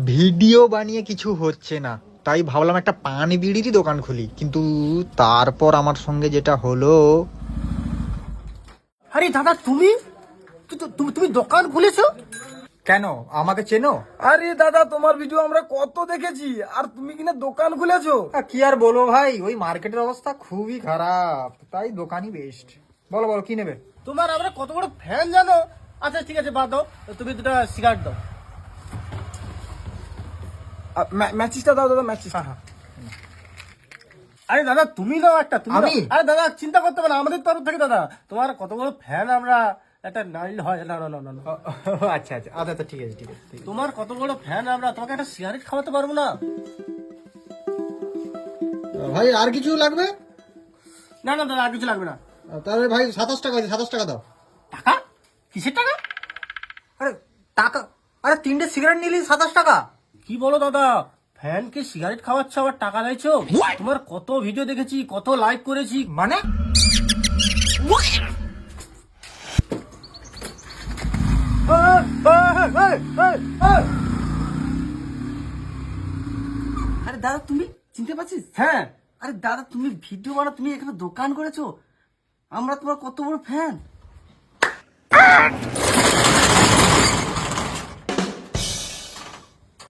Video বানিয়ে কিছু হচ্ছে না, তাই ভাবলাম একটা পান বিড়িরই দোকান খুলি। কিন্তু তারপর আমার সঙ্গে যেটা হলো। আরে দাদা তুমি তুমি দোকান খুলেছো? কেন, আমাকে চেনো? আরে দাদা তোমার ভিডিও আমরা কত দেখেছি, আর তুমি কিনা দোকান খুলেছো? কি আর বলবো ভাই, ওই মার্কেটের অবস্থা খুবই খারাপ, তাই দোকানই বেস্ট। বলো বলো, কি নেবে? তোমার আমরা কত বড় ফ্যান জানো? আচ্ছা ঠিক আছে, বাদ দাও, তুমি দুটো সিগারেট দাও। ম্যাচিসটা দাও দাদা, ম্যাচিস। হ্যাঁ। আরে দাদা তুমি নাও একটা, তুমি আমি? আরে দাদা চিন্তা করতে হবে না, আমাদের তরফ থেকে দাদা তোমার কত বড় ফ্যান আমরা, একটা নাইল হয় না না না না না। আচ্ছা আচ্ছা আচ্ছা আচ্ছা, ঠিক আছে ঠিক আছে ঠিক আছে। তোমার কত বড় ফ্যান আমরা, তোমাকে একটা সিগারেট খাওয়াতে পারবো না? ভাই আর কিছু লাগবে? না না দাদা আর কিছু লাগবে না। তাহলে ভাই 27 টাকা আছে, 27 টাকা দাও। টাকা? কিসের টাকা? আরে টাকা, আরে 3টে সিগারেট নিলি 27 টাকা। কি বলো দাদা, ফ্যানকে সিগারেট খাওয়াচ্ছ আবার টাকা চাইছো? তোমার কত ভিডিও দেখেছি, কত লাইক করেছি। মানে? আরে দাদা তুমি চিনতে পারছিস? হ্যাঁ। আরে দাদা তুমি ভিডিও বানাও, তুমি এখানে দোকান করেছো, আমরা তোমার কত বড় ফ্যান।